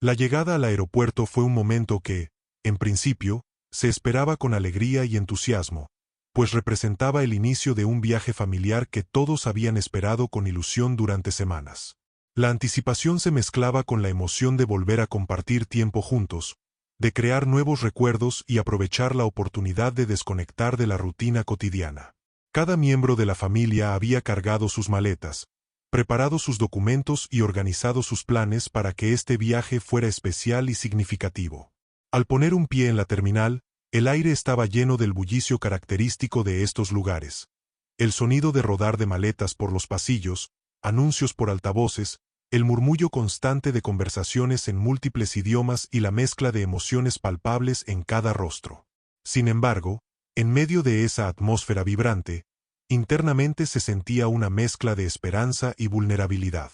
La llegada al aeropuerto fue un momento que, en principio, se esperaba con alegría y entusiasmo, pues representaba el inicio de un viaje familiar que todos habían esperado con ilusión durante semanas. La anticipación se mezclaba con la emoción de volver a compartir tiempo juntos, de crear nuevos recuerdos y aprovechar la oportunidad de desconectar de la rutina cotidiana. Cada miembro de la familia había cargado sus maletas, preparado sus documentos y organizado sus planes para que este viaje fuera especial y significativo. Al poner un pie en la terminal, el aire estaba lleno del bullicio característico de estos lugares. El sonido de rodar de maletas por los pasillos, anuncios por altavoces, el murmullo constante de conversaciones en múltiples idiomas y la mezcla de emociones palpables en cada rostro. Sin embargo, en medio de esa atmósfera vibrante, internamente se sentía una mezcla de esperanza y vulnerabilidad.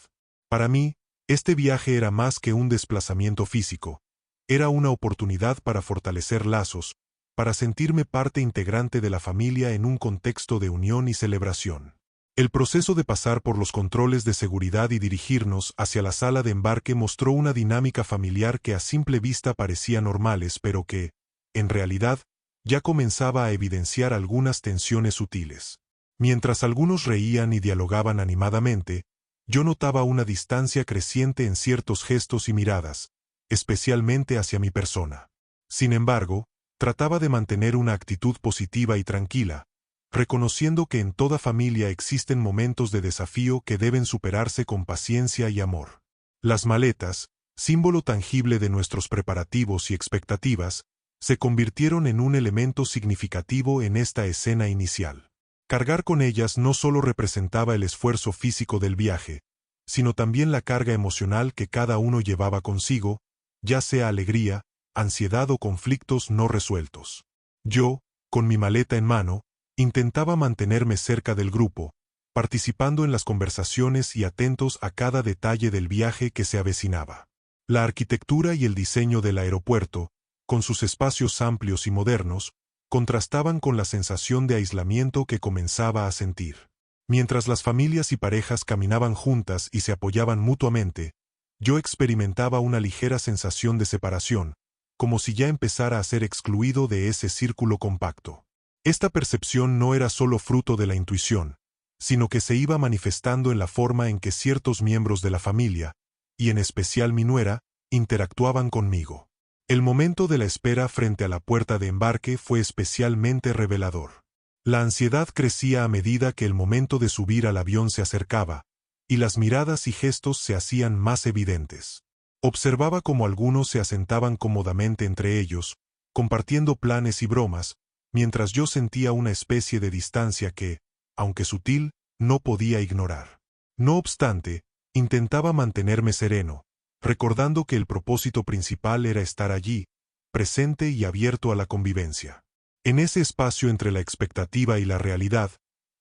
Para mí, este viaje era más que un desplazamiento físico, era una oportunidad para fortalecer lazos, para sentirme parte integrante de la familia en un contexto de unión y celebración. El proceso de pasar por los controles de seguridad y dirigirnos hacia la sala de embarque mostró una dinámica familiar que a simple vista parecía normales, pero que, en realidad, ya comenzaba a evidenciar algunas tensiones sutiles. Mientras algunos reían y dialogaban animadamente, yo notaba una distancia creciente en ciertos gestos y miradas, especialmente hacia mi persona. Sin embargo, trataba de mantener una actitud positiva y tranquila, reconociendo que en toda familia existen momentos de desafío que deben superarse con paciencia y amor. Las maletas, símbolo tangible de nuestros preparativos y expectativas, se convirtieron en un elemento significativo en esta escena inicial. Cargar con ellas no solo representaba el esfuerzo físico del viaje, sino también la carga emocional que cada uno llevaba consigo, ya sea alegría, ansiedad o conflictos no resueltos. Yo, con mi maleta en mano, intentaba mantenerme cerca del grupo, participando en las conversaciones y atentos a cada detalle del viaje que se avecinaba. La arquitectura y el diseño del aeropuerto, con sus espacios amplios y modernos, contrastaban con la sensación de aislamiento que comenzaba a sentir. Mientras las familias y parejas caminaban juntas y se apoyaban mutuamente, yo experimentaba una ligera sensación de separación, como si ya empezara a ser excluido de ese círculo compacto. Esta percepción no era solo fruto de la intuición, sino que se iba manifestando en la forma en que ciertos miembros de la familia, y en especial mi nuera, interactuaban conmigo. El momento de la espera frente a la puerta de embarque fue especialmente revelador. La ansiedad crecía a medida que el momento de subir al avión se acercaba, y las miradas y gestos se hacían más evidentes. Observaba cómo algunos se asentaban cómodamente entre ellos, compartiendo planes y bromas, mientras yo sentía una especie de distancia que, aunque sutil, no podía ignorar. No obstante, intentaba mantenerme sereno, recordando que el propósito principal era estar allí, presente y abierto a la convivencia. En ese espacio entre la expectativa y la realidad,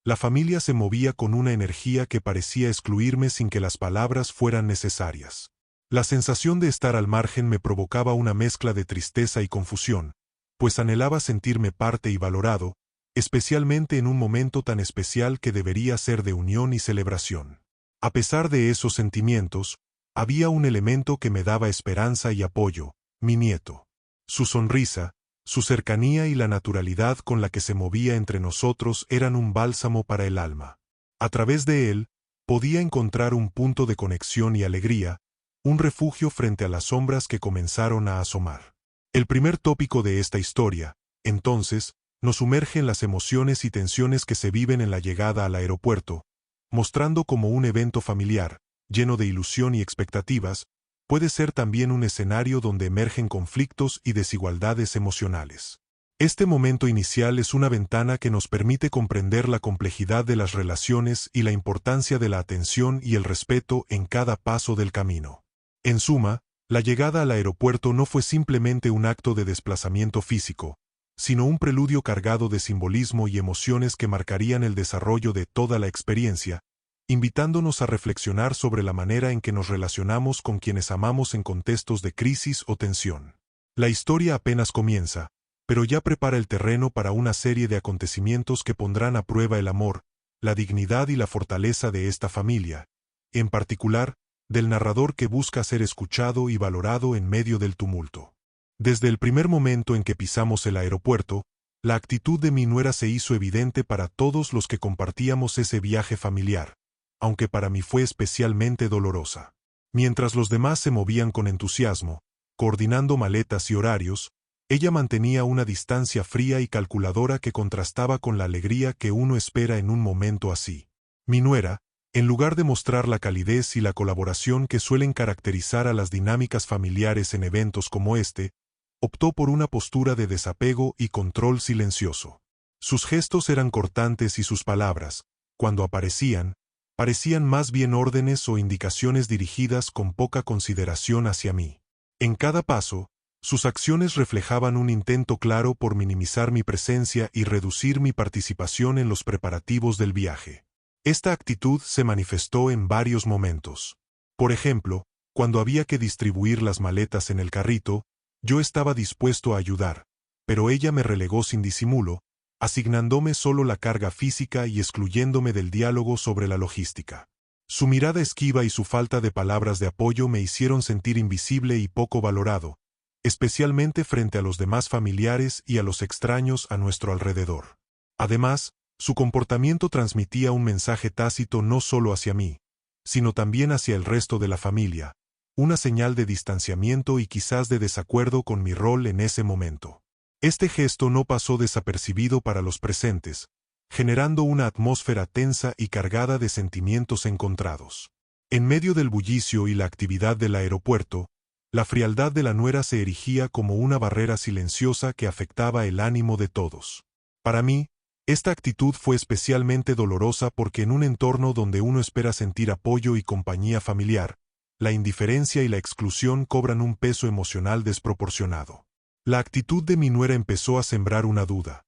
la familia se movía con una energía que parecía excluirme sin que las palabras fueran necesarias. La sensación de estar al margen me provocaba una mezcla de tristeza y confusión, pues anhelaba sentirme parte y valorado, especialmente en un momento tan especial que debería ser de unión y celebración. A pesar de esos sentimientos, había un elemento que me daba esperanza y apoyo, mi nieto. Su sonrisa, su cercanía y la naturalidad con la que se movía entre nosotros eran un bálsamo para el alma. A través de él, podía encontrar un punto de conexión y alegría, un refugio frente a las sombras que comenzaron a asomar. El primer tópico de esta historia, entonces, nos sumerge en las emociones y tensiones que se viven en la llegada al aeropuerto, mostrando cómo un evento familiar, lleno de ilusión y expectativas, puede ser también un escenario donde emergen conflictos y desigualdades emocionales. Este momento inicial es una ventana que nos permite comprender la complejidad de las relaciones y la importancia de la atención y el respeto en cada paso del camino. En suma, la llegada al aeropuerto no fue simplemente un acto de desplazamiento físico, sino un preludio cargado de simbolismo y emociones que marcarían el desarrollo de toda la experiencia, invitándonos a reflexionar sobre la manera en que nos relacionamos con quienes amamos en contextos de crisis o tensión. La historia apenas comienza, pero ya prepara el terreno para una serie de acontecimientos que pondrán a prueba el amor, la dignidad y la fortaleza de esta familia, en particular, del narrador que busca ser escuchado y valorado en medio del tumulto. Desde el primer momento en que pisamos el aeropuerto, la actitud de mi nuera se hizo evidente para todos los que compartíamos ese viaje familiar, aunque para mí fue especialmente dolorosa. Mientras los demás se movían con entusiasmo, coordinando maletas y horarios, ella mantenía una distancia fría y calculadora que contrastaba con la alegría que uno espera en un momento así. Mi nuera, en lugar de mostrar la calidez y la colaboración que suelen caracterizar a las dinámicas familiares en eventos como este, optó por una postura de desapego y control silencioso. Sus gestos eran cortantes y sus palabras, cuando aparecían, parecían más bien órdenes o indicaciones dirigidas con poca consideración hacia mí. En cada paso, sus acciones reflejaban un intento claro por minimizar mi presencia y reducir mi participación en los preparativos del viaje. Esta actitud se manifestó en varios momentos. Por ejemplo, cuando había que distribuir las maletas en el carrito, yo estaba dispuesto a ayudar, pero ella me relegó sin disimulo, asignándome solo la carga física y excluyéndome del diálogo sobre la logística. Su mirada esquiva y su falta de palabras de apoyo me hicieron sentir invisible y poco valorado, especialmente frente a los demás familiares y a los extraños a nuestro alrededor. Además, su comportamiento transmitía un mensaje tácito no solo hacia mí, sino también hacia el resto de la familia, una señal de distanciamiento y quizás de desacuerdo con mi rol en ese momento. Este gesto no pasó desapercibido para los presentes, generando una atmósfera tensa y cargada de sentimientos encontrados. En medio del bullicio y la actividad del aeropuerto, la frialdad de la nuera se erigía como una barrera silenciosa que afectaba el ánimo de todos. Para mí, esta actitud fue especialmente dolorosa porque en un entorno donde uno espera sentir apoyo y compañía familiar, la indiferencia y la exclusión cobran un peso emocional desproporcionado. La actitud de mi nuera empezó a sembrar una duda.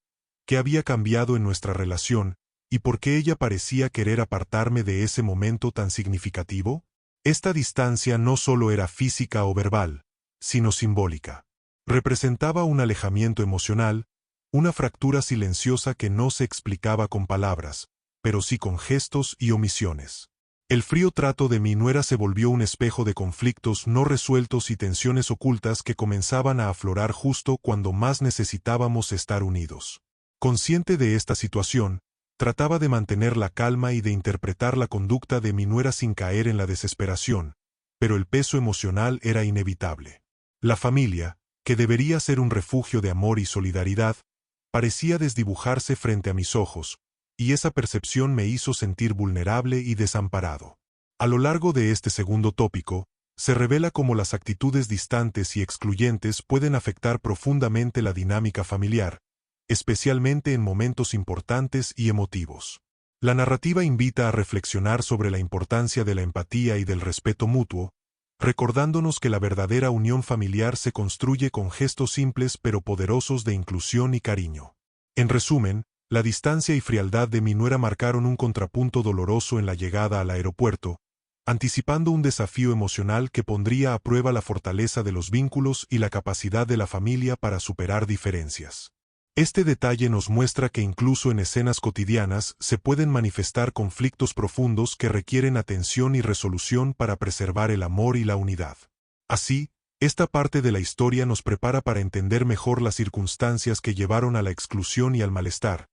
¿Qué había cambiado en nuestra relación, y por qué ella parecía querer apartarme de ese momento tan significativo? Esta distancia no solo era física o verbal, sino simbólica. Representaba un alejamiento emocional, una fractura silenciosa que no se explicaba con palabras, pero sí con gestos y omisiones. El frío trato de mi nuera se volvió un espejo de conflictos no resueltos y tensiones ocultas que comenzaban a aflorar justo cuando más necesitábamos estar unidos. Consciente de esta situación, trataba de mantener la calma y de interpretar la conducta de mi nuera sin caer en la desesperación, pero el peso emocional era inevitable. La familia, que debería ser un refugio de amor y solidaridad, parecía desdibujarse frente a mis ojos, y esa percepción me hizo sentir vulnerable y desamparado. A lo largo de este segundo tópico, se revela cómo las actitudes distantes y excluyentes pueden afectar profundamente la dinámica familiar, especialmente en momentos importantes y emotivos. La narrativa invita a reflexionar sobre la importancia de la empatía y del respeto mutuo, recordándonos que la verdadera unión familiar se construye con gestos simples pero poderosos de inclusión y cariño. En resumen, la distancia y frialdad de mi nuera marcaron un contrapunto doloroso en la llegada al aeropuerto, anticipando un desafío emocional que pondría a prueba la fortaleza de los vínculos y la capacidad de la familia para superar diferencias. Este detalle nos muestra que incluso en escenas cotidianas se pueden manifestar conflictos profundos que requieren atención y resolución para preservar el amor y la unidad. Así, esta parte de la historia nos prepara para entender mejor las circunstancias que llevaron a la exclusión y al malestar,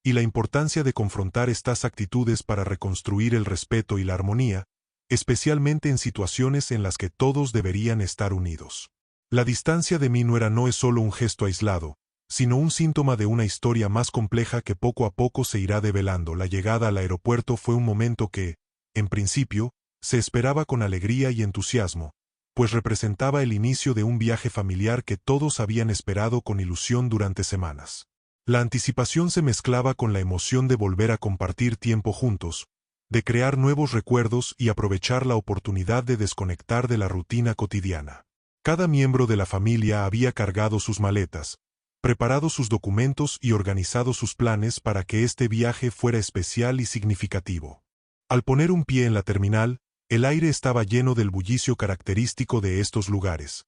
y la importancia de confrontar estas actitudes para reconstruir el respeto y la armonía, especialmente en situaciones en las que todos deberían estar unidos. La distancia de mi nuera no es solo un gesto aislado, sino un síntoma de una historia más compleja que poco a poco se irá develando. La llegada al aeropuerto fue un momento que, en principio, se esperaba con alegría y entusiasmo, pues representaba el inicio de un viaje familiar que todos habían esperado con ilusión durante semanas. La anticipación se mezclaba con la emoción de volver a compartir tiempo juntos, de crear nuevos recuerdos y aprovechar la oportunidad de desconectar de la rutina cotidiana. Cada miembro de la familia había cargado sus maletas, preparado sus documentos y organizado sus planes para que este viaje fuera especial y significativo. Al poner un pie en la terminal, el aire estaba lleno del bullicio característico de estos lugares.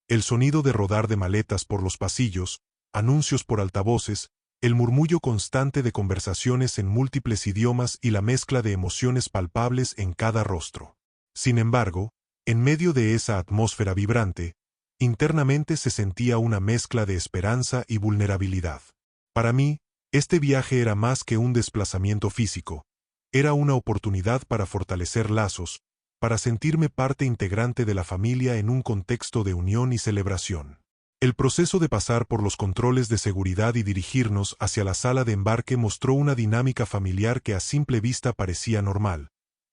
El sonido de rodar de maletas por los pasillos, anuncios por altavoces, el murmullo constante de conversaciones en múltiples idiomas y la mezcla de emociones palpables en cada rostro. Sin embargo, En medio de esa atmósfera vibrante, internamente se sentía una mezcla de esperanza y vulnerabilidad. Para mí, este viaje era más que un desplazamiento físico, era una oportunidad para fortalecer lazos, para sentirme parte integrante de la familia en un contexto de unión y celebración. El proceso de pasar por los controles de seguridad y dirigirnos hacia la sala de embarque mostró una dinámica familiar que a simple vista parecía normal,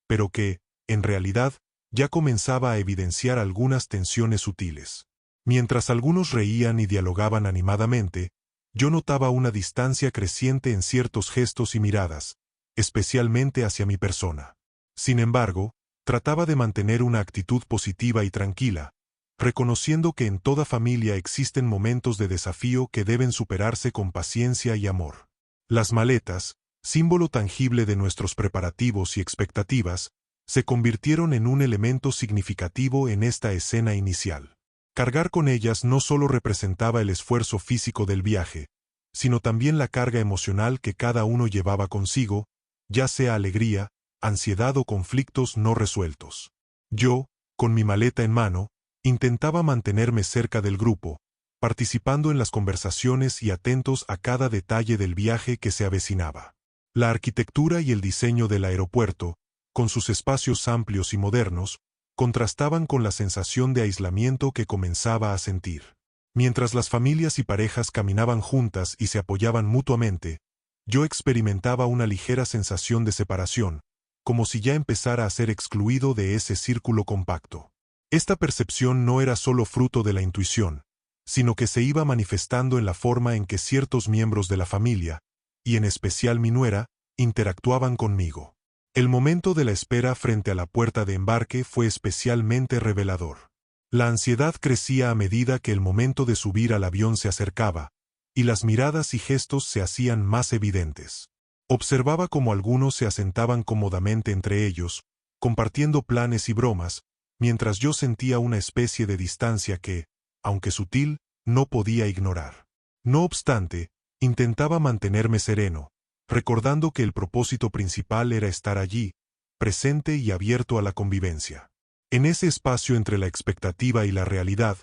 pero que, en realidad, ya comenzaba a evidenciar algunas tensiones sutiles. Mientras algunos reían y dialogaban animadamente, yo notaba una distancia creciente en ciertos gestos y miradas, especialmente hacia mi persona. Sin embargo, trataba de mantener una actitud positiva y tranquila, reconociendo que en toda familia existen momentos de desafío que deben superarse con paciencia y amor. Las maletas, símbolo tangible de nuestros preparativos y expectativas, se convirtieron en un elemento significativo en esta escena inicial. Cargar con ellas no solo representaba el esfuerzo físico del viaje, sino también la carga emocional que cada uno llevaba consigo, ya sea alegría, ansiedad o conflictos no resueltos. Yo, con mi maleta en mano, intentaba mantenerme cerca del grupo, participando en las conversaciones y atentos a cada detalle del viaje que se avecinaba. La arquitectura y el diseño del aeropuerto, con sus espacios amplios y modernos, contrastaban con la sensación de aislamiento que comenzaba a sentir. Mientras las familias y parejas caminaban juntas y se apoyaban mutuamente, yo experimentaba una ligera sensación de separación, como si ya empezara a ser excluido de ese círculo compacto. Esta percepción no era solo fruto de la intuición, sino que se iba manifestando en la forma en que ciertos miembros de la familia, y en especial mi nuera, interactuaban conmigo. El momento de la espera frente a la puerta de embarque fue especialmente revelador. La ansiedad crecía a medida que el momento de subir al avión se acercaba, y las miradas y gestos se hacían más evidentes. Observaba cómo algunos se asentaban cómodamente entre ellos, compartiendo planes y bromas, mientras yo sentía una especie de distancia que, aunque sutil, no podía ignorar. No obstante, intentaba mantenerme sereno, recordando que el propósito principal era estar allí, presente y abierto a la convivencia. En ese espacio entre la expectativa y la realidad,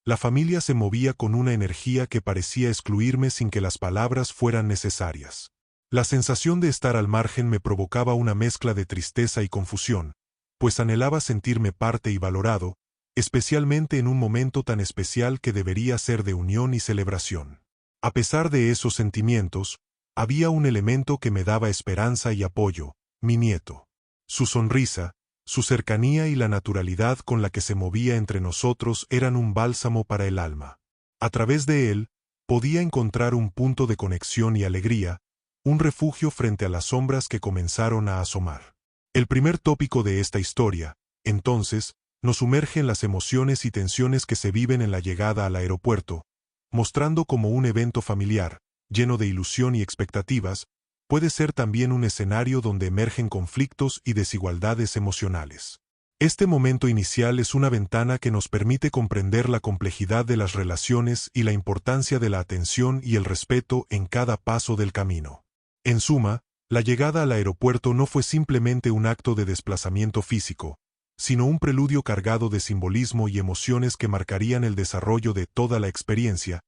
la familia se movía con una energía que parecía excluirme sin que las palabras fueran necesarias. La sensación de estar al margen me provocaba una mezcla de tristeza y confusión, pues anhelaba sentirme parte y valorado, especialmente en un momento tan especial que debería ser de unión y celebración. A pesar de esos sentimientos, había un elemento que me daba esperanza y apoyo, mi nieto. Su sonrisa, su cercanía y la naturalidad con la que se movía entre nosotros eran un bálsamo para el alma. A través de él, podía encontrar un punto de conexión y alegría, un refugio frente a las sombras que comenzaron a asomar. El primer tópico de esta historia, entonces, nos sumerge en las emociones y tensiones que se viven en la llegada al aeropuerto, mostrando cómo un evento familiar, lleno de ilusión y expectativas, puede ser también un escenario donde emergen conflictos y desigualdades emocionales. Este momento inicial es una ventana que nos permite comprender la complejidad de las relaciones y la importancia de la atención y el respeto en cada paso del camino. En suma, la llegada al aeropuerto no fue simplemente un acto de desplazamiento físico, sino un preludio cargado de simbolismo y emociones que marcarían el desarrollo de toda la experiencia,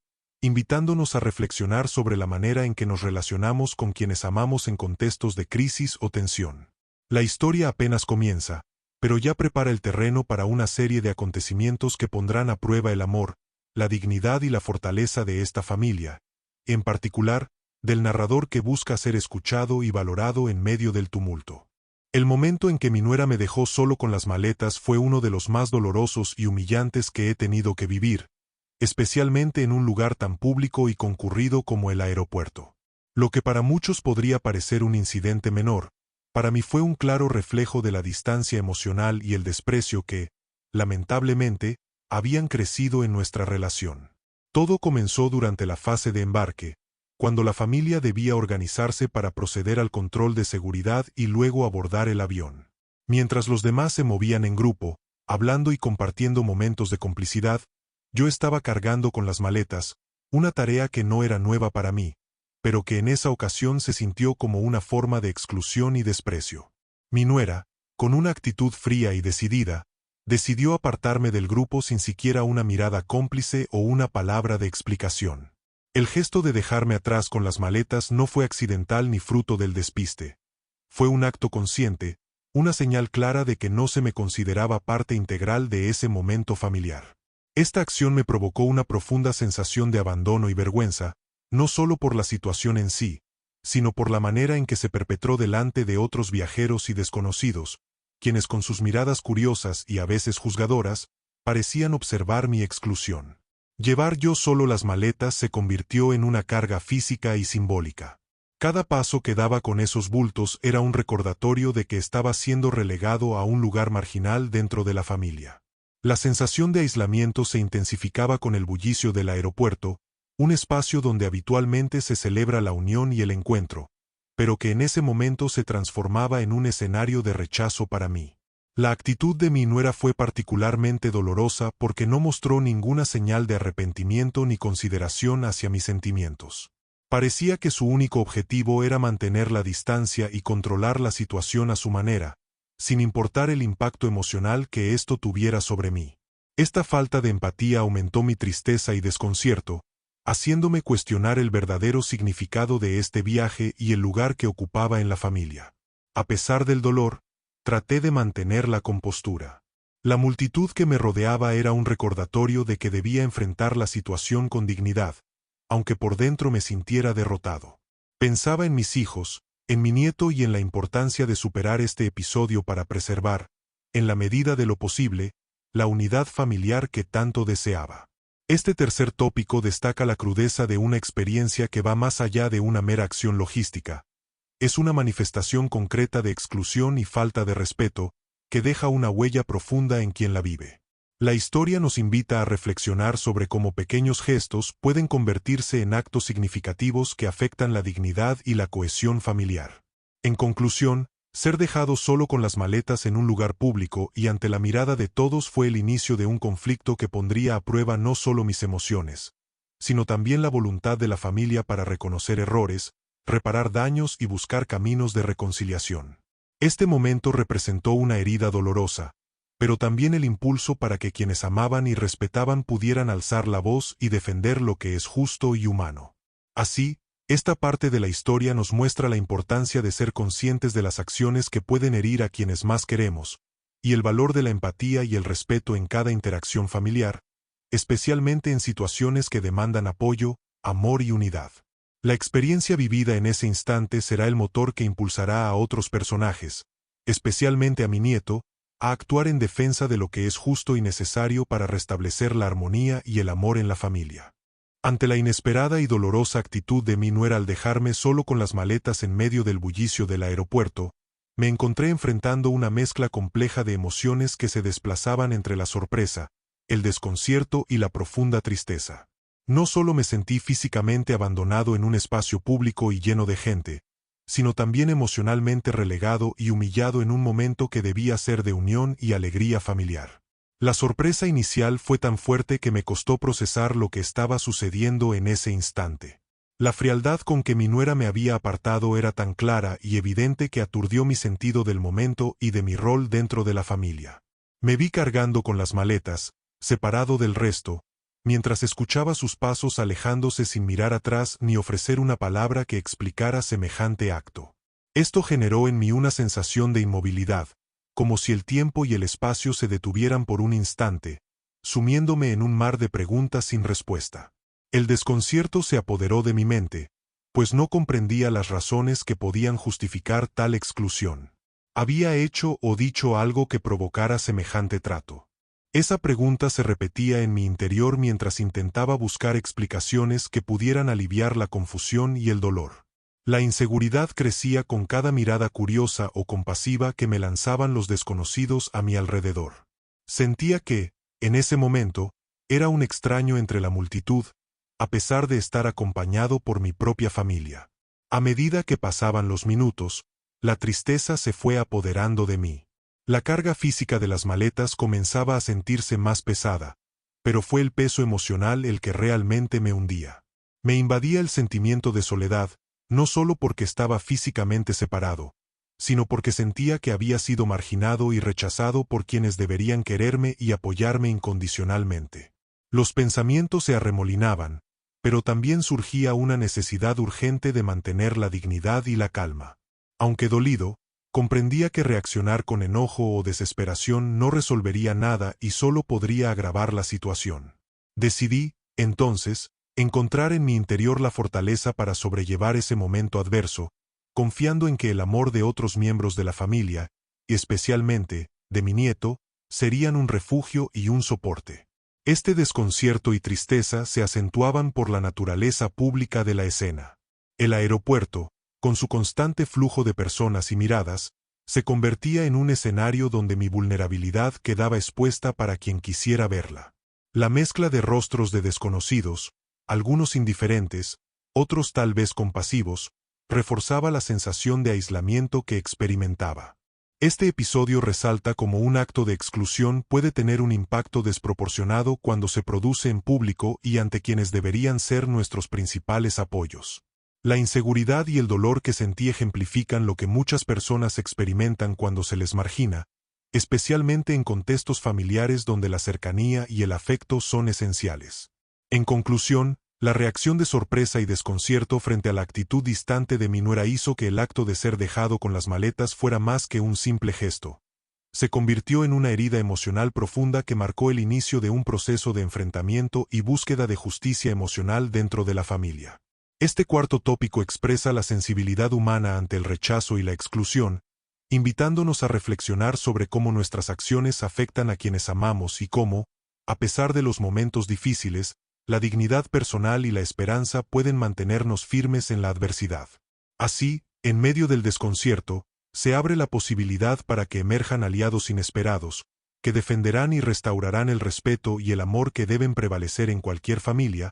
invitándonos a reflexionar sobre la manera en que nos relacionamos con quienes amamos en contextos de crisis o tensión. La historia apenas comienza, pero ya prepara el terreno para una serie de acontecimientos que pondrán a prueba el amor, la dignidad y la fortaleza de esta familia, en particular, del narrador que busca ser escuchado y valorado en medio del tumulto. El momento en que mi nuera me dejó solo con las maletas fue uno de los más dolorosos y humillantes que he tenido que vivir, especialmente en un lugar tan público y concurrido como el aeropuerto. Lo que para muchos podría parecer un incidente menor, para mí fue un claro reflejo de la distancia emocional y el desprecio que, lamentablemente, habían crecido en nuestra relación. Todo comenzó durante la fase de embarque, cuando la familia debía organizarse para proceder al control de seguridad y luego abordar el avión. Mientras los demás se movían en grupo, hablando y compartiendo momentos de complicidad, yo estaba cargando con las maletas, una tarea que no era nueva para mí, pero que en esa ocasión se sintió como una forma de exclusión y desprecio. Mi nuera, con una actitud fría y decidida, decidió apartarme del grupo sin siquiera una mirada cómplice o una palabra de explicación. El gesto de dejarme atrás con las maletas no fue accidental ni fruto del despiste. Fue un acto consciente, una señal clara de que no se me consideraba parte integral de ese momento familiar. Esta acción me provocó una profunda sensación de abandono y vergüenza, no solo por la situación en sí, sino por la manera en que se perpetró delante de otros viajeros y desconocidos, quienes con sus miradas curiosas y a veces juzgadoras, parecían observar mi exclusión. Llevar yo solo las maletas se convirtió en una carga física y simbólica. Cada paso que daba con esos bultos era un recordatorio de que estaba siendo relegado a un lugar marginal dentro de la familia. La sensación de aislamiento se intensificaba con el bullicio del aeropuerto, un espacio donde habitualmente se celebra la unión y el encuentro, pero que en ese momento se transformaba en un escenario de rechazo para mí. La actitud de mi nuera fue particularmente dolorosa porque no mostró ninguna señal de arrepentimiento ni consideración hacia mis sentimientos. Parecía que su único objetivo era mantener la distancia y controlar la situación a su manera, sin importar el impacto emocional que esto tuviera sobre mí. Esta falta de empatía aumentó mi tristeza y desconcierto, haciéndome cuestionar el verdadero significado de este viaje y el lugar que ocupaba en la familia. A pesar del dolor, traté de mantener la compostura. La multitud que me rodeaba era un recordatorio de que debía enfrentar la situación con dignidad, aunque por dentro me sintiera derrotado. Pensaba en mis hijos, en mi nieto y en la importancia de superar este episodio para preservar, en la medida de lo posible, la unidad familiar que tanto deseaba. Este tercer tópico destaca la crudeza de una experiencia que va más allá de una mera acción logística. Es una manifestación concreta de exclusión y falta de respeto, que deja una huella profunda en quien la vive. La historia nos invita a reflexionar sobre cómo pequeños gestos pueden convertirse en actos significativos que afectan la dignidad y la cohesión familiar. En conclusión, ser dejado solo con las maletas en un lugar público y ante la mirada de todos fue el inicio de un conflicto que pondría a prueba no solo mis emociones, sino también la voluntad de la familia para reconocer errores, reparar daños y buscar caminos de reconciliación. Este momento representó una herida dolorosa, pero también el impulso para que quienes amaban y respetaban pudieran alzar la voz y defender lo que es justo y humano. Así, esta parte de la historia nos muestra la importancia de ser conscientes de las acciones que pueden herir a quienes más queremos, y el valor de la empatía y el respeto en cada interacción familiar, especialmente en situaciones que demandan apoyo, amor y unidad. La experiencia vivida en ese instante será el motor que impulsará a otros personajes, especialmente a mi nieto, a actuar en defensa de lo que es justo y necesario para restablecer la armonía y el amor en la familia. Ante la inesperada y dolorosa actitud de mi nuera al dejarme solo con las maletas en medio del bullicio del aeropuerto, me encontré enfrentando una mezcla compleja de emociones que se desplazaban entre la sorpresa, el desconcierto y la profunda tristeza. No solo me sentí físicamente abandonado en un espacio público y lleno de gente, sino también emocionalmente relegado y humillado en un momento que debía ser de unión y alegría familiar. La sorpresa inicial fue tan fuerte que me costó procesar lo que estaba sucediendo en ese instante. La frialdad con que mi nuera me había apartado era tan clara y evidente que aturdió mi sentido del momento y de mi rol dentro de la familia. Me vi cargando con las maletas, separado del resto, mientras escuchaba sus pasos alejándose sin mirar atrás ni ofrecer una palabra que explicara semejante acto. Esto generó en mí una sensación de inmovilidad, como si el tiempo y el espacio se detuvieran por un instante, sumiéndome en un mar de preguntas sin respuesta. El desconcierto se apoderó de mi mente, pues no comprendía las razones que podían justificar tal exclusión. ¿Había hecho o dicho algo que provocara semejante trato? Esa pregunta se repetía en mi interior mientras intentaba buscar explicaciones que pudieran aliviar la confusión y el dolor. La inseguridad crecía con cada mirada curiosa o compasiva que me lanzaban los desconocidos a mi alrededor. Sentía que, en ese momento, era un extraño entre la multitud, a pesar de estar acompañado por mi propia familia. A medida que pasaban los minutos, la tristeza se fue apoderando de mí. La carga física de las maletas comenzaba a sentirse más pesada, pero fue el peso emocional el que realmente me hundía. Me invadía el sentimiento de soledad, no solo porque estaba físicamente separado, sino porque sentía que había sido marginado y rechazado por quienes deberían quererme y apoyarme incondicionalmente. Los pensamientos se arremolinaban, pero también surgía una necesidad urgente de mantener la dignidad y la calma. Aunque dolido, comprendía que reaccionar con enojo o desesperación no resolvería nada y solo podría agravar la situación. Decidí, entonces, encontrar en mi interior la fortaleza para sobrellevar ese momento adverso, confiando en que el amor de otros miembros de la familia, y especialmente, de mi nieto, serían un refugio y un soporte. Este desconcierto y tristeza se acentuaban por la naturaleza pública de la escena. El aeropuerto, con su constante flujo de personas y miradas, se convertía en un escenario donde mi vulnerabilidad quedaba expuesta para quien quisiera verla. La mezcla de rostros de desconocidos, algunos indiferentes, otros tal vez compasivos, reforzaba la sensación de aislamiento que experimentaba. Este episodio resalta cómo un acto de exclusión puede tener un impacto desproporcionado cuando se produce en público y ante quienes deberían ser nuestros principales apoyos. La inseguridad y el dolor que sentí ejemplifican lo que muchas personas experimentan cuando se les margina, especialmente en contextos familiares donde la cercanía y el afecto son esenciales. En conclusión, la reacción de sorpresa y desconcierto frente a la actitud distante de mi nuera hizo que el acto de ser dejado con las maletas fuera más que un simple gesto. Se convirtió en una herida emocional profunda que marcó el inicio de un proceso de enfrentamiento y búsqueda de justicia emocional dentro de la familia. Este cuarto tópico expresa la sensibilidad humana ante el rechazo y la exclusión, invitándonos a reflexionar sobre cómo nuestras acciones afectan a quienes amamos y cómo, a pesar de los momentos difíciles, la dignidad personal y la esperanza pueden mantenernos firmes en la adversidad. Así, en medio del desconcierto, se abre la posibilidad para que emerjan aliados inesperados, que defenderán y restaurarán el respeto y el amor que deben prevalecer en cualquier familia,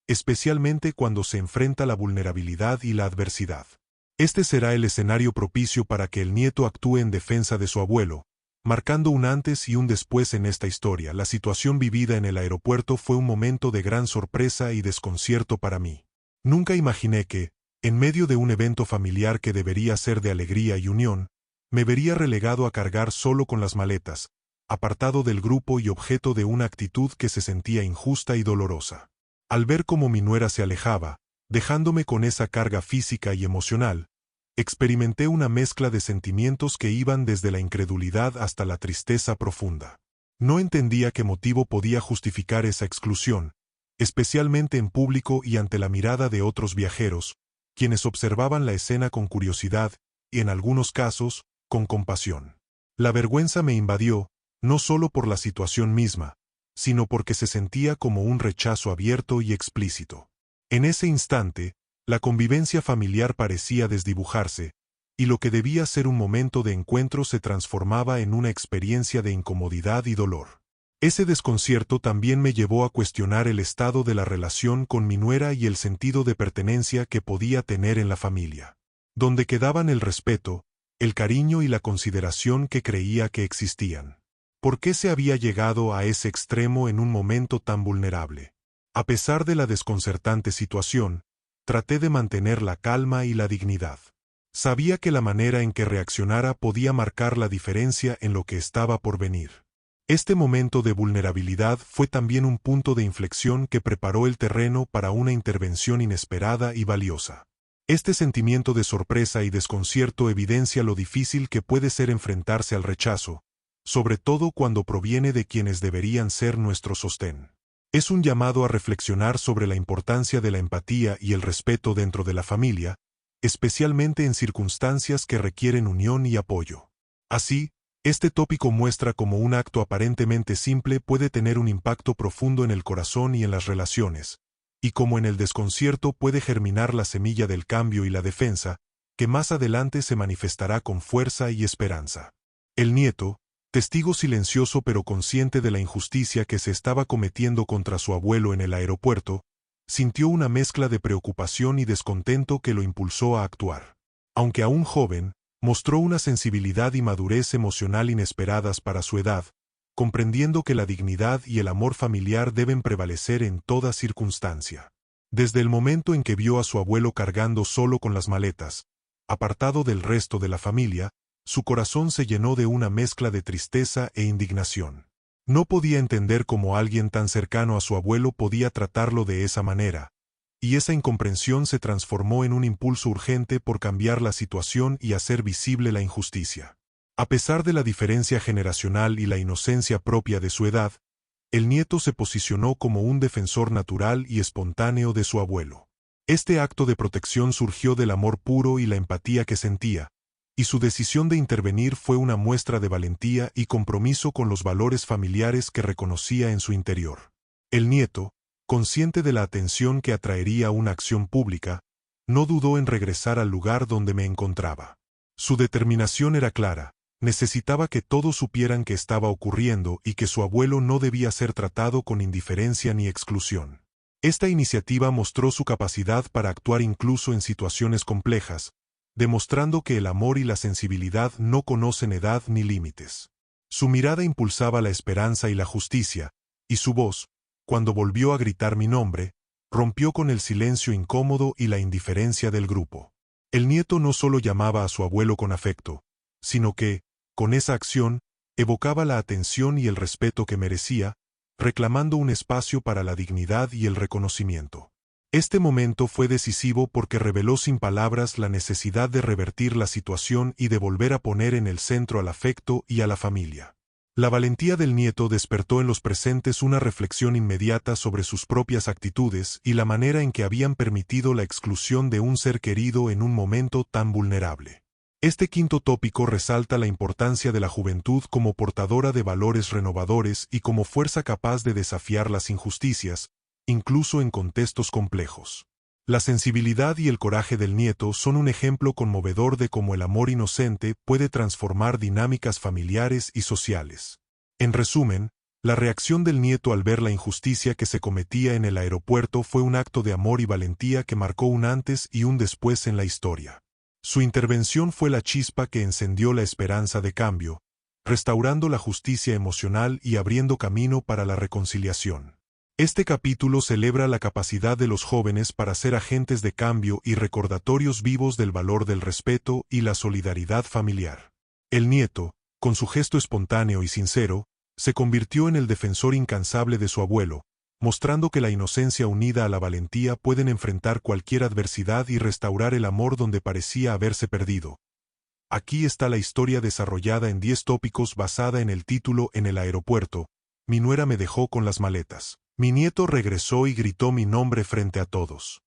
especialmente cuando se enfrenta la vulnerabilidad y la adversidad. Este será el escenario propicio para que el nieto actúe en defensa de su abuelo, marcando un antes y un después en esta historia. La situación vivida en el aeropuerto fue un momento de gran sorpresa y desconcierto para mí. Nunca imaginé que, en medio de un evento familiar que debería ser de alegría y unión, me vería relegado a cargar solo con las maletas, apartado del grupo y objeto de una actitud que se sentía injusta y dolorosa. Al ver cómo mi nuera se alejaba, dejándome con esa carga física y emocional, experimenté una mezcla de sentimientos que iban desde la incredulidad hasta la tristeza profunda. No entendía qué motivo podía justificar esa exclusión, especialmente en público y ante la mirada de otros viajeros, quienes observaban la escena con curiosidad y, en algunos casos, con compasión. La vergüenza me invadió, no solo por la situación misma, sino porque se sentía como un rechazo abierto y explícito. En ese instante, la convivencia familiar parecía desdibujarse, y lo que debía ser un momento de encuentro se transformaba en una experiencia de incomodidad y dolor. Ese desconcierto también me llevó a cuestionar el estado de la relación con mi nuera y el sentido de pertenencia que podía tener en la familia. Donde quedaban el respeto, el cariño y la consideración que creía que existían. ¿Por qué se había llegado a ese extremo en un momento tan vulnerable? A pesar de la desconcertante situación, traté de mantener la calma y la dignidad. Sabía que la manera en que reaccionara podía marcar la diferencia en lo que estaba por venir. Este momento de vulnerabilidad fue también un punto de inflexión que preparó el terreno para una intervención inesperada y valiosa. Este sentimiento de sorpresa y desconcierto evidencia lo difícil que puede ser enfrentarse al rechazo, sobre todo cuando proviene de quienes deberían ser nuestro sostén. Es un llamado a reflexionar sobre la importancia de la empatía y el respeto dentro de la familia, especialmente en circunstancias que requieren unión y apoyo. Así, este tópico muestra cómo un acto aparentemente simple puede tener un impacto profundo en el corazón y en las relaciones, y cómo en el desconcierto puede germinar la semilla del cambio y la defensa, que más adelante se manifestará con fuerza y esperanza. El nieto, testigo silencioso pero consciente de la injusticia que se estaba cometiendo contra su abuelo en el aeropuerto, sintió una mezcla de preocupación y descontento que lo impulsó a actuar. Aunque aún joven, mostró una sensibilidad y madurez emocional inesperadas para su edad, comprendiendo que la dignidad y el amor familiar deben prevalecer en toda circunstancia. Desde el momento en que vio a su abuelo cargando solo con las maletas, apartado del resto de la familia, su corazón se llenó de una mezcla de tristeza e indignación. No podía entender cómo alguien tan cercano a su abuelo podía tratarlo de esa manera, y esa incomprensión se transformó en un impulso urgente por cambiar la situación y hacer visible la injusticia. A pesar de la diferencia generacional y la inocencia propia de su edad, el nieto se posicionó como un defensor natural y espontáneo de su abuelo. Este acto de protección surgió del amor puro y la empatía que sentía, y su decisión de intervenir fue una muestra de valentía y compromiso con los valores familiares que reconocía en su interior. El nieto, consciente de la atención que atraería una acción pública, no dudó en regresar al lugar donde me encontraba. Su determinación era clara: necesitaba que todos supieran qué estaba ocurriendo y que su abuelo no debía ser tratado con indiferencia ni exclusión. Esta iniciativa mostró su capacidad para actuar incluso en situaciones complejas, demostrando que el amor y la sensibilidad no conocen edad ni límites. Su mirada impulsaba la esperanza y la justicia, y su voz, cuando volvió a gritar mi nombre, rompió con el silencio incómodo y la indiferencia del grupo. El nieto no solo llamaba a su abuelo con afecto, sino que, con esa acción, evocaba la atención y el respeto que merecía, reclamando un espacio para la dignidad y el reconocimiento. Este momento fue decisivo porque reveló sin palabras la necesidad de revertir la situación y de volver a poner en el centro al afecto y a la familia. La valentía del nieto despertó en los presentes una reflexión inmediata sobre sus propias actitudes y la manera en que habían permitido la exclusión de un ser querido en un momento tan vulnerable. Este quinto tópico resalta la importancia de la juventud como portadora de valores renovadores y como fuerza capaz de desafiar las injusticias, incluso en contextos complejos. La sensibilidad y el coraje del nieto son un ejemplo conmovedor de cómo el amor inocente puede transformar dinámicas familiares y sociales. En resumen, la reacción del nieto al ver la injusticia que se cometía en el aeropuerto fue un acto de amor y valentía que marcó un antes y un después en la historia. Su intervención fue la chispa que encendió la esperanza de cambio, restaurando la justicia emocional y abriendo camino para la reconciliación. Este capítulo celebra la capacidad de los jóvenes para ser agentes de cambio y recordatorios vivos del valor del respeto y la solidaridad familiar. El nieto, con su gesto espontáneo y sincero, se convirtió en el defensor incansable de su abuelo, mostrando que la inocencia unida a la valentía pueden enfrentar cualquier adversidad y restaurar el amor donde parecía haberse perdido. Aquí está la historia desarrollada en 10 tópicos basada en el título En el aeropuerto. Mi nuera me dejó con las maletas. Mi nieto regresó y gritó mi nombre frente a todos.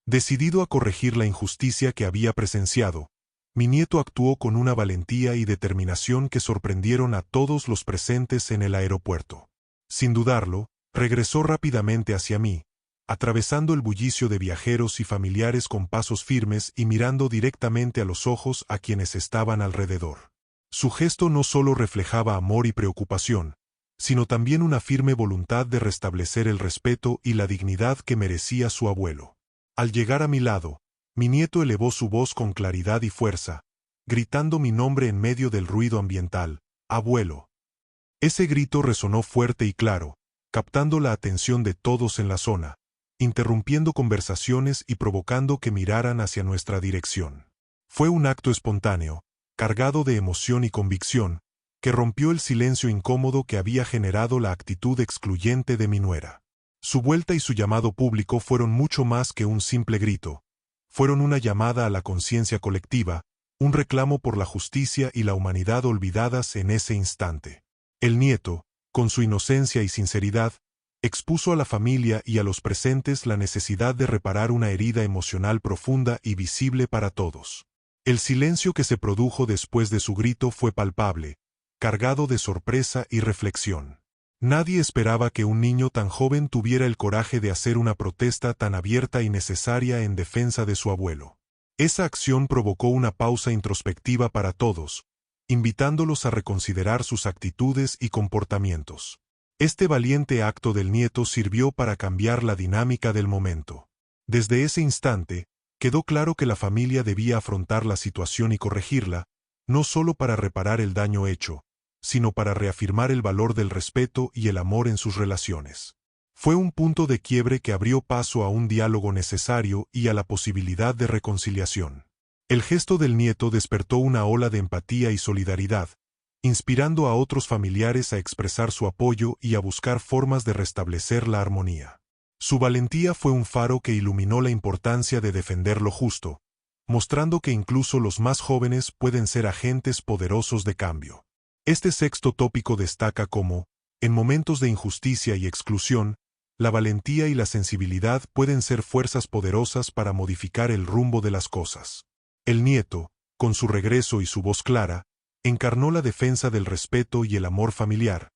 Decidido a corregir la injusticia que había presenciado, mi nieto actuó con una valentía y determinación que sorprendieron a todos los presentes en el aeropuerto. Sin dudarlo, regresó rápidamente hacia mí, atravesando el bullicio de viajeros y familiares con pasos firmes y mirando directamente a los ojos a quienes estaban alrededor. Su gesto no solo reflejaba amor y preocupación, sino también una firme voluntad de restablecer el respeto y la dignidad que merecía su abuelo. Al llegar a mi lado, mi nieto elevó su voz con claridad y fuerza, gritando mi nombre en medio del ruido ambiental: «Abuelo». Ese grito resonó fuerte y claro, captando la atención de todos en la zona, interrumpiendo conversaciones y provocando que miraran hacia nuestra dirección. Fue un acto espontáneo, cargado de emoción y convicción, que rompió el silencio incómodo que había generado la actitud excluyente de mi nuera. Su vuelta y su llamado público fueron mucho más que un simple grito. Fueron una llamada a la conciencia colectiva, un reclamo por la justicia y la humanidad olvidadas en ese instante. El nieto, con su inocencia y sinceridad, expuso a la familia y a los presentes la necesidad de reparar una herida emocional profunda y visible para todos. El silencio que se produjo después de su grito fue palpable, cargado de sorpresa y reflexión. Nadie esperaba que un niño tan joven tuviera el coraje de hacer una protesta tan abierta y necesaria en defensa de su abuelo. Esa acción provocó una pausa introspectiva para todos, invitándolos a reconsiderar sus actitudes y comportamientos. Este valiente acto del nieto sirvió para cambiar la dinámica del momento. Desde ese instante, quedó claro que la familia debía afrontar la situación y corregirla, no solo para reparar el daño hecho, sino para reafirmar el valor del respeto y el amor en sus relaciones. Fue un punto de quiebre que abrió paso a un diálogo necesario y a la posibilidad de reconciliación. El gesto del nieto despertó una ola de empatía y solidaridad, inspirando a otros familiares a expresar su apoyo y a buscar formas de restablecer la armonía. Su valentía fue un faro que iluminó la importancia de defender lo justo, mostrando que incluso los más jóvenes pueden ser agentes poderosos de cambio. Este sexto tópico destaca cómo, en momentos de injusticia y exclusión, la valentía y la sensibilidad pueden ser fuerzas poderosas para modificar el rumbo de las cosas. El nieto, con su regreso y su voz clara, encarnó la defensa del respeto y el amor familiar,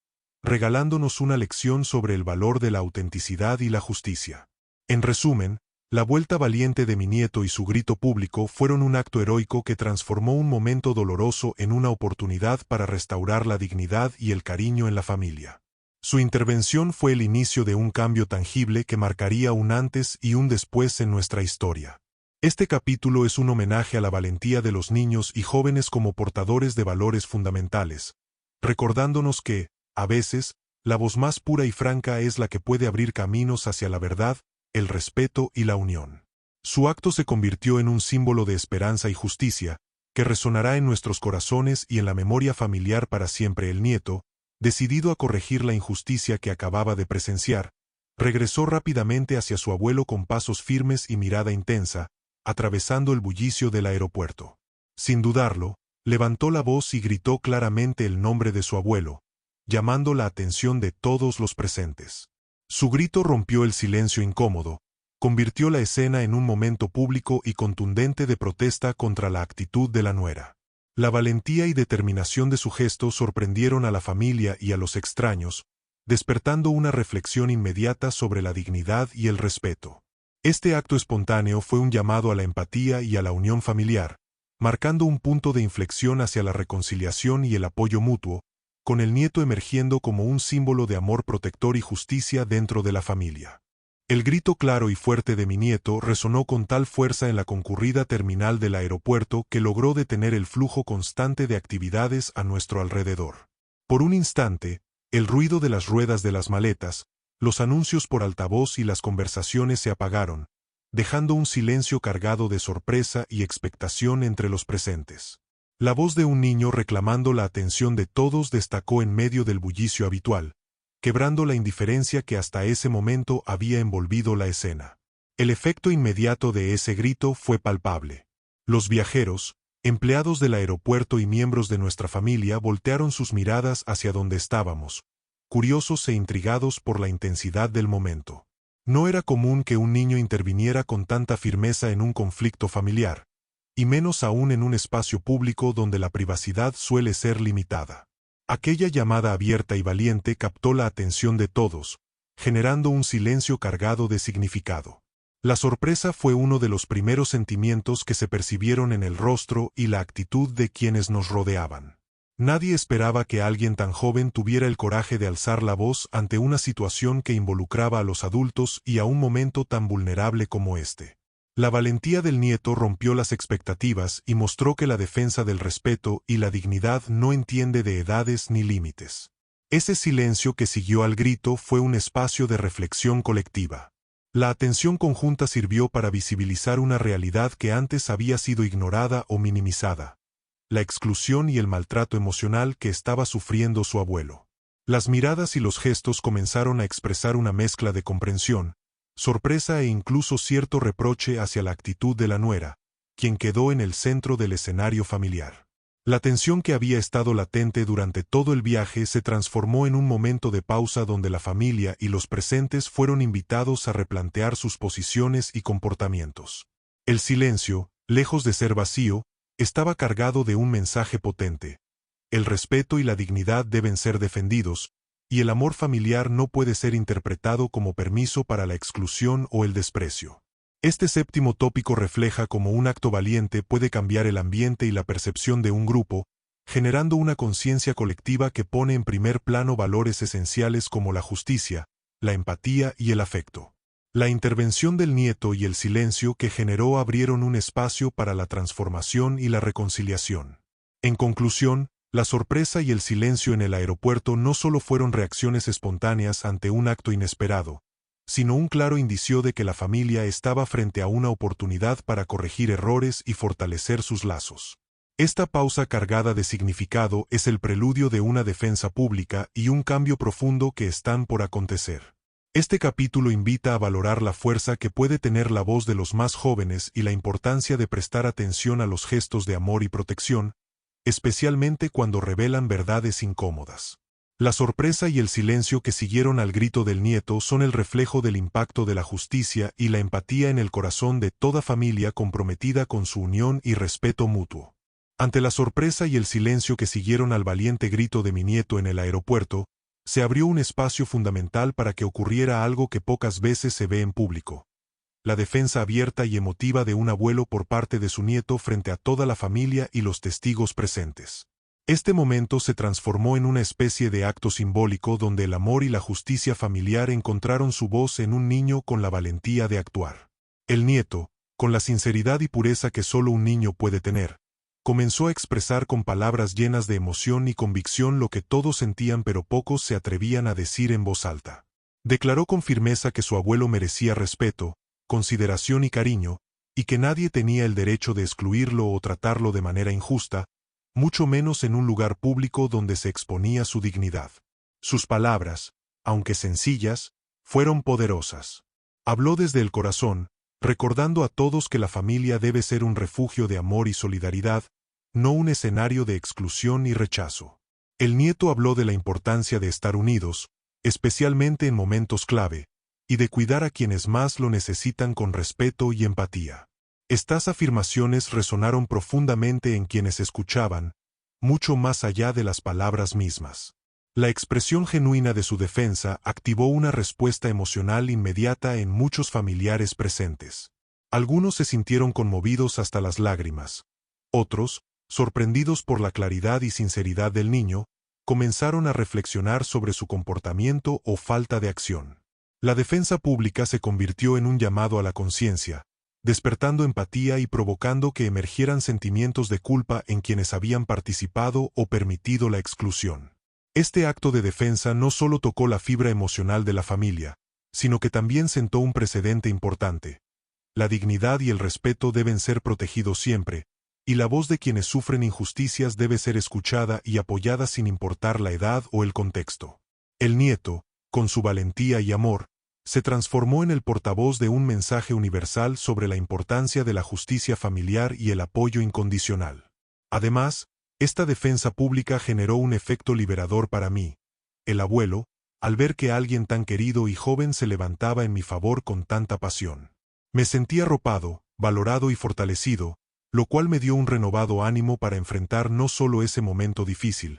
regalándonos una lección sobre el valor de la autenticidad y la justicia. En resumen, la vuelta valiente de mi nieto y su grito público fueron un acto heroico que transformó un momento doloroso en una oportunidad para restaurar la dignidad y el cariño en la familia. Su intervención fue el inicio de un cambio tangible que marcaría un antes y un después en nuestra historia. Este capítulo es un homenaje a la valentía de los niños y jóvenes como portadores de valores fundamentales, recordándonos que, a veces, la voz más pura y franca es la que puede abrir caminos hacia la verdad, el respeto y la unión. Su acto se convirtió en un símbolo de esperanza y justicia, que resonará en nuestros corazones y en la memoria familiar para siempre. El nieto, decidido a corregir la injusticia que acababa de presenciar, regresó rápidamente hacia su abuelo con pasos firmes y mirada intensa, atravesando el bullicio del aeropuerto. Sin dudarlo, levantó la voz y gritó claramente el nombre de su abuelo, llamando la atención de todos los presentes. Su grito rompió el silencio incómodo, convirtió la escena en un momento público y contundente de protesta contra la actitud de la nuera. La valentía y determinación de su gesto sorprendieron a la familia y a los extraños, despertando una reflexión inmediata sobre la dignidad y el respeto. Este acto espontáneo fue un llamado a la empatía y a la unión familiar, marcando un punto de inflexión hacia la reconciliación y el apoyo mutuo, con el nieto emergiendo como un símbolo de amor protector y justicia dentro de la familia. El grito claro y fuerte de mi nieto resonó con tal fuerza en la concurrida terminal del aeropuerto que logró detener el flujo constante de actividades a nuestro alrededor. Por un instante, el ruido de las ruedas de las maletas, los anuncios por altavoz y las conversaciones se apagaron, dejando un silencio cargado de sorpresa y expectación entre los presentes. La voz de un niño reclamando la atención de todos destacó en medio del bullicio habitual, quebrando la indiferencia que hasta ese momento había envolvido la escena. El efecto inmediato de ese grito fue palpable. Los viajeros, empleados del aeropuerto y miembros de nuestra familia voltearon sus miradas hacia donde estábamos, curiosos e intrigados por la intensidad del momento. No era común que un niño interviniera con tanta firmeza en un conflicto familiar, y menos aún en un espacio público donde la privacidad suele ser limitada. Aquella llamada abierta y valiente captó la atención de todos, generando un silencio cargado de significado. La sorpresa fue uno de los primeros sentimientos que se percibieron en el rostro y la actitud de quienes nos rodeaban. Nadie esperaba que alguien tan joven tuviera el coraje de alzar la voz ante una situación que involucraba a los adultos y a un momento tan vulnerable como este. La valentía del nieto rompió las expectativas y mostró que la defensa del respeto y la dignidad no entiende de edades ni límites. Ese silencio que siguió al grito fue un espacio de reflexión colectiva. La atención conjunta sirvió para visibilizar una realidad que antes había sido ignorada o minimizada: la exclusión y el maltrato emocional que estaba sufriendo su abuelo. Las miradas y los gestos comenzaron a expresar una mezcla de comprensión, sorpresa e incluso cierto reproche hacia la actitud de la nuera, quien quedó en el centro del escenario familiar. La tensión que había estado latente durante todo el viaje se transformó en un momento de pausa donde la familia y los presentes fueron invitados a replantear sus posiciones y comportamientos. El silencio, lejos de ser vacío, estaba cargado de un mensaje potente: el respeto y la dignidad deben ser defendidos, y el amor familiar no puede ser interpretado como permiso para la exclusión o el desprecio. Este séptimo tópico refleja cómo un acto valiente puede cambiar el ambiente y la percepción de un grupo, generando una conciencia colectiva que pone en primer plano valores esenciales como la justicia, la empatía y el afecto. La intervención del nieto y el silencio que generó abrieron un espacio para la transformación y la reconciliación. En conclusión, la sorpresa y el silencio en el aeropuerto no solo fueron reacciones espontáneas ante un acto inesperado, sino un claro indicio de que la familia estaba frente a una oportunidad para corregir errores y fortalecer sus lazos. Esta pausa cargada de significado es el preludio de una defensa pública y un cambio profundo que están por acontecer. Este capítulo invita a valorar la fuerza que puede tener la voz de los más jóvenes y la importancia de prestar atención a los gestos de amor y protección, especialmente cuando revelan verdades incómodas. La sorpresa y el silencio que siguieron al grito del nieto son el reflejo del impacto de la justicia y la empatía en el corazón de toda familia comprometida con su unión y respeto mutuo. Ante la sorpresa y el silencio que siguieron al valiente grito de mi nieto en el aeropuerto, se abrió un espacio fundamental para que ocurriera algo que pocas veces se ve en público: la defensa abierta y emotiva de un abuelo por parte de su nieto frente a toda la familia y los testigos presentes. Este momento se transformó en una especie de acto simbólico donde el amor y la justicia familiar encontraron su voz en un niño con la valentía de actuar. El nieto, con la sinceridad y pureza que solo un niño puede tener, comenzó a expresar con palabras llenas de emoción y convicción lo que todos sentían pero pocos se atrevían a decir en voz alta. Declaró con firmeza que su abuelo merecía respeto, consideración y cariño, y que nadie tenía el derecho de excluirlo o tratarlo de manera injusta, mucho menos en un lugar público donde se exponía su dignidad. Sus palabras, aunque sencillas, fueron poderosas. Habló desde el corazón, recordando a todos que la familia debe ser un refugio de amor y solidaridad, no un escenario de exclusión y rechazo. El nieto habló de la importancia de estar unidos, especialmente en momentos clave, y de cuidar a quienes más lo necesitan con respeto y empatía. Estas afirmaciones resonaron profundamente en quienes escuchaban, mucho más allá de las palabras mismas. La expresión genuina de su defensa activó una respuesta emocional inmediata en muchos familiares presentes. Algunos se sintieron conmovidos hasta las lágrimas. Otros, sorprendidos por la claridad y sinceridad del niño, comenzaron a reflexionar sobre su comportamiento o falta de acción. La defensa pública se convirtió en un llamado a la conciencia, despertando empatía y provocando que emergieran sentimientos de culpa en quienes habían participado o permitido la exclusión. Este acto de defensa no solo tocó la fibra emocional de la familia, sino que también sentó un precedente importante. La dignidad y el respeto deben ser protegidos siempre, y la voz de quienes sufren injusticias debe ser escuchada y apoyada sin importar la edad o el contexto. El nieto, con su valentía y amor, se transformó en el portavoz de un mensaje universal sobre la importancia de la justicia familiar y el apoyo incondicional. Además, esta defensa pública generó un efecto liberador para mí, el abuelo, al ver que alguien tan querido y joven se levantaba en mi favor con tanta pasión. Me sentí arropado, valorado y fortalecido, lo cual me dio un renovado ánimo para enfrentar no solo ese momento difícil,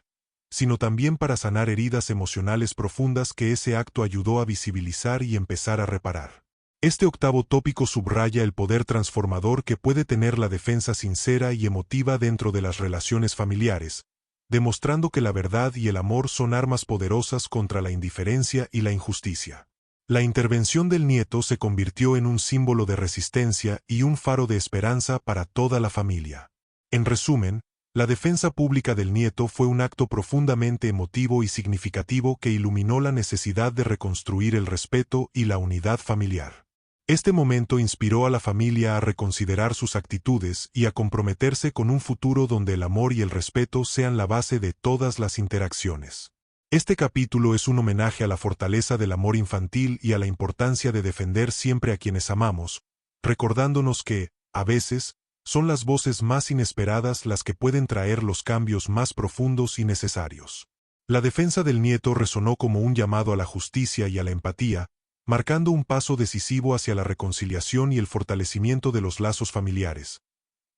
sino también para sanar heridas emocionales profundas que ese acto ayudó a visibilizar y empezar a reparar. Este octavo tópico subraya el poder transformador que puede tener la defensa sincera y emotiva dentro de las relaciones familiares, demostrando que la verdad y el amor son armas poderosas contra la indiferencia y la injusticia. La intervención del nieto se convirtió en un símbolo de resistencia y un faro de esperanza para toda la familia. En resumen, la defensa pública del nieto fue un acto profundamente emotivo y significativo que iluminó la necesidad de reconstruir el respeto y la unidad familiar. Este momento inspiró a la familia a reconsiderar sus actitudes y a comprometerse con un futuro donde el amor y el respeto sean la base de todas las interacciones. Este capítulo es un homenaje a la fortaleza del amor infantil y a la importancia de defender siempre a quienes amamos, recordándonos que, a veces, son las voces más inesperadas las que pueden traer los cambios más profundos y necesarios. La defensa del nieto resonó como un llamado a la justicia y a la empatía, marcando un paso decisivo hacia la reconciliación y el fortalecimiento de los lazos familiares.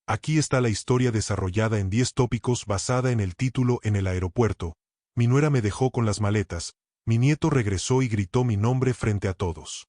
Aquí está la historia desarrollada en 10 tópicos basada en el título En el aeropuerto. Mi nuera me dejó con las maletas, mi nieto regresó y gritó mi nombre frente a todos.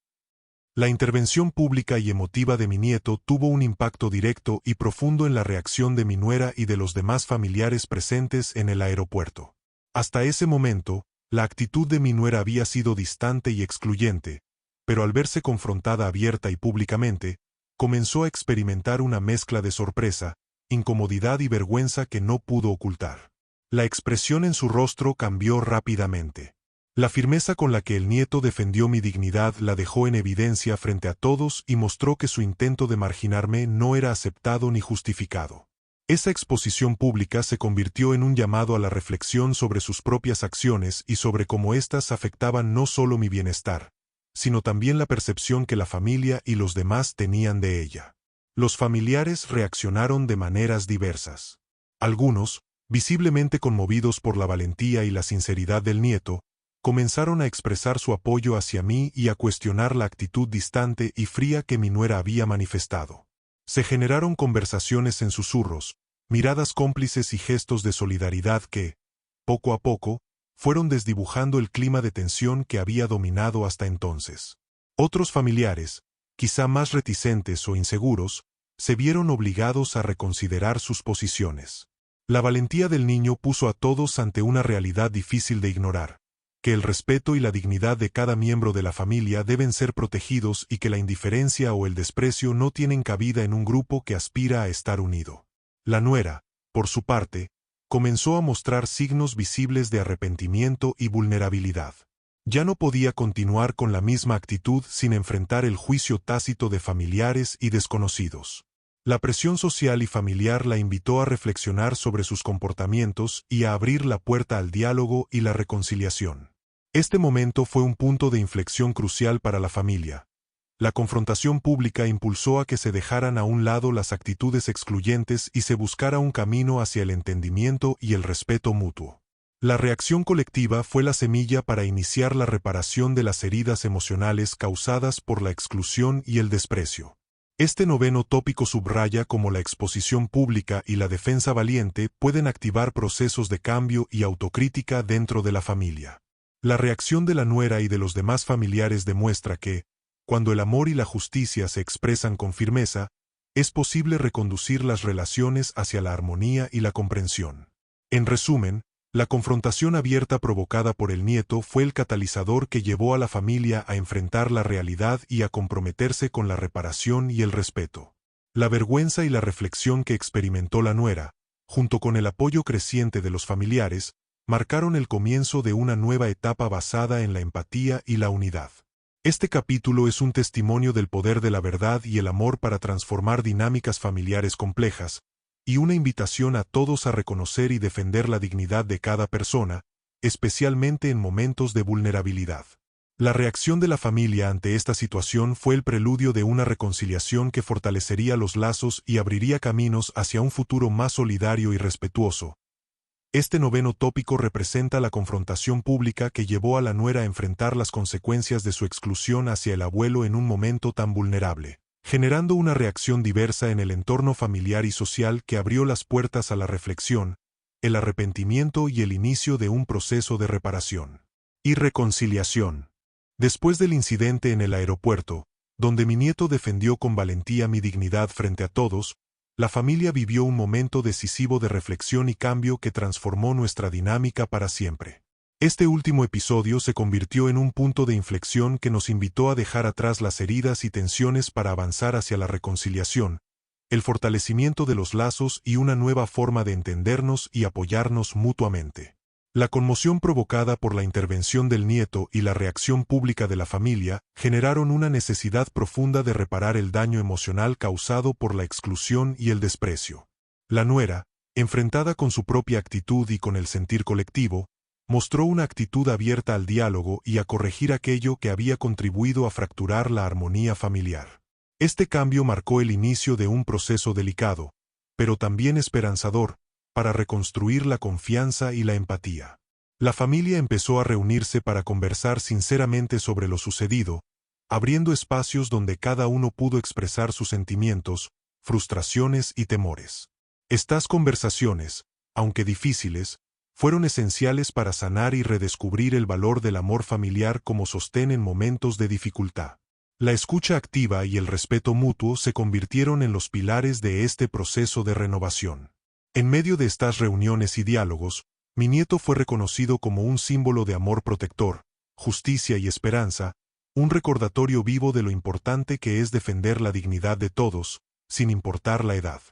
La intervención pública y emotiva de mi nieto tuvo un impacto directo y profundo en la reacción de mi nuera y de los demás familiares presentes en el aeropuerto. Hasta ese momento, la actitud de mi nuera había sido distante y excluyente, pero al verse confrontada abierta y públicamente, comenzó a experimentar una mezcla de sorpresa, incomodidad y vergüenza que no pudo ocultar. La expresión en su rostro cambió rápidamente. La firmeza con la que el nieto defendió mi dignidad la dejó en evidencia frente a todos y mostró que su intento de marginarme no era aceptado ni justificado. Esa exposición pública se convirtió en un llamado a la reflexión sobre sus propias acciones y sobre cómo éstas afectaban no solo mi bienestar, sino también la percepción que la familia y los demás tenían de ella. Los familiares reaccionaron de maneras diversas. Algunos, visiblemente conmovidos por la valentía y la sinceridad del nieto, comenzaron a expresar su apoyo hacia mí y a cuestionar la actitud distante y fría que mi nuera había manifestado. Se generaron conversaciones en susurros, miradas cómplices y gestos de solidaridad que, poco a poco, fueron desdibujando el clima de tensión que había dominado hasta entonces. Otros familiares, quizá más reticentes o inseguros, se vieron obligados a reconsiderar sus posiciones. La valentía del niño puso a todos ante una realidad difícil de ignorar, que el respeto y la dignidad de cada miembro de la familia deben ser protegidos y que la indiferencia o el desprecio no tienen cabida en un grupo que aspira a estar unido. La nuera, por su parte, comenzó a mostrar signos visibles de arrepentimiento y vulnerabilidad. Ya no podía continuar con la misma actitud sin enfrentar el juicio tácito de familiares y desconocidos. La presión social y familiar la invitó a reflexionar sobre sus comportamientos y a abrir la puerta al diálogo y la reconciliación. Este momento fue un punto de inflexión crucial para la familia. La confrontación pública impulsó a que se dejaran a un lado las actitudes excluyentes y se buscara un camino hacia el entendimiento y el respeto mutuo. La reacción colectiva fue la semilla para iniciar la reparación de las heridas emocionales causadas por la exclusión y el desprecio. Este noveno tópico subraya cómo la exposición pública y la defensa valiente pueden activar procesos de cambio y autocrítica dentro de la familia. La reacción de la nuera y de los demás familiares demuestra que, cuando el amor y la justicia se expresan con firmeza, es posible reconducir las relaciones hacia la armonía y la comprensión. En resumen, la confrontación abierta provocada por el nieto fue el catalizador que llevó a la familia a enfrentar la realidad y a comprometerse con la reparación y el respeto. La vergüenza y la reflexión que experimentó la nuera, junto con el apoyo creciente de los familiares, marcaron el comienzo de una nueva etapa basada en la empatía y la unidad. Este capítulo es un testimonio del poder de la verdad y el amor para transformar dinámicas familiares complejas, y una invitación a todos a reconocer y defender la dignidad de cada persona, especialmente en momentos de vulnerabilidad. La reacción de la familia ante esta situación fue el preludio de una reconciliación que fortalecería los lazos y abriría caminos hacia un futuro más solidario y respetuoso. Este noveno tópico representa la confrontación pública que llevó a la nuera a enfrentar las consecuencias de su exclusión hacia el abuelo en un momento tan vulnerable, generando una reacción diversa en el entorno familiar y social que abrió las puertas a la reflexión, el arrepentimiento y el inicio de un proceso de reparación y reconciliación. Después del incidente en el aeropuerto, donde mi nieto defendió con valentía mi dignidad frente a todos, la familia vivió un momento decisivo de reflexión y cambio que transformó nuestra dinámica para siempre. Este último episodio se convirtió en un punto de inflexión que nos invitó a dejar atrás las heridas y tensiones para avanzar hacia la reconciliación, el fortalecimiento de los lazos y una nueva forma de entendernos y apoyarnos mutuamente. La conmoción provocada por la intervención del nieto y la reacción pública de la familia generaron una necesidad profunda de reparar el daño emocional causado por la exclusión y el desprecio. La nuera, enfrentada con su propia actitud y con el sentir colectivo, mostró una actitud abierta al diálogo y a corregir aquello que había contribuido a fracturar la armonía familiar. Este cambio marcó el inicio de un proceso delicado, pero también esperanzador, para reconstruir la confianza y la empatía. La familia empezó a reunirse para conversar sinceramente sobre lo sucedido, abriendo espacios donde cada uno pudo expresar sus sentimientos, frustraciones y temores. Estas conversaciones, aunque difíciles, fueron esenciales para sanar y redescubrir el valor del amor familiar como sostén en momentos de dificultad. La escucha activa y el respeto mutuo se convirtieron en los pilares de este proceso de renovación. En medio de estas reuniones y diálogos, mi nieto fue reconocido como un símbolo de amor protector, justicia y esperanza, un recordatorio vivo de lo importante que es defender la dignidad de todos, sin importar la edad.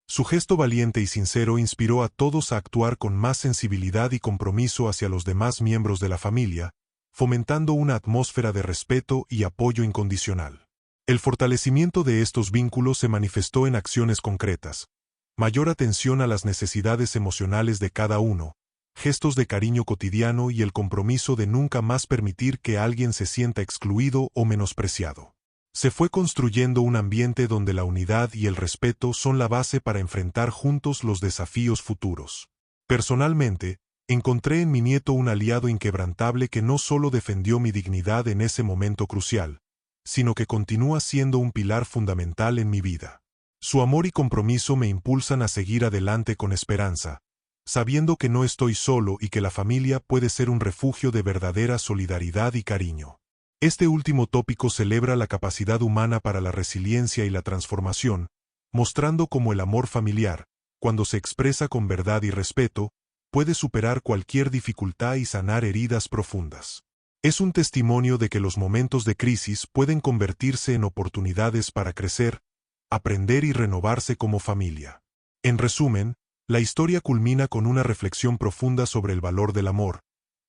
Su gesto valiente y sincero inspiró a todos a actuar con más sensibilidad y compromiso hacia los demás miembros de la familia, fomentando una atmósfera de respeto y apoyo incondicional. El fortalecimiento de estos vínculos se manifestó en acciones concretas: mayor atención a las necesidades emocionales de cada uno, gestos de cariño cotidiano y el compromiso de nunca más permitir que alguien se sienta excluido o menospreciado. Se fue construyendo un ambiente donde la unidad y el respeto son la base para enfrentar juntos los desafíos futuros. Personalmente, encontré en mi nieto un aliado inquebrantable que no solo defendió mi dignidad en ese momento crucial, sino que continúa siendo un pilar fundamental en mi vida. Su amor y compromiso me impulsan a seguir adelante con esperanza, sabiendo que no estoy solo y que la familia puede ser un refugio de verdadera solidaridad y cariño. Este último tópico celebra la capacidad humana para la resiliencia y la transformación, mostrando cómo el amor familiar, cuando se expresa con verdad y respeto, puede superar cualquier dificultad y sanar heridas profundas. Es un testimonio de que los momentos de crisis pueden convertirse en oportunidades para crecer, aprender y renovarse como familia. En resumen, la historia culmina con una reflexión profunda sobre el valor del amor,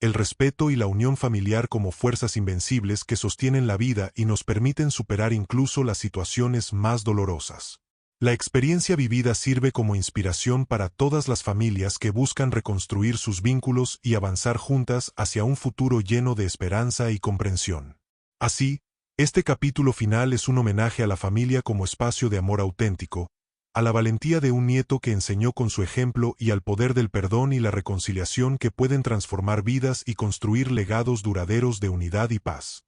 el respeto y la unión familiar como fuerzas invencibles que sostienen la vida y nos permiten superar incluso las situaciones más dolorosas. La experiencia vivida sirve como inspiración para todas las familias que buscan reconstruir sus vínculos y avanzar juntas hacia un futuro lleno de esperanza y comprensión. Así, este capítulo final es un homenaje a la familia como espacio de amor auténtico, a la valentía de un nieto que enseñó con su ejemplo y al poder del perdón y la reconciliación que pueden transformar vidas y construir legados duraderos de unidad y paz.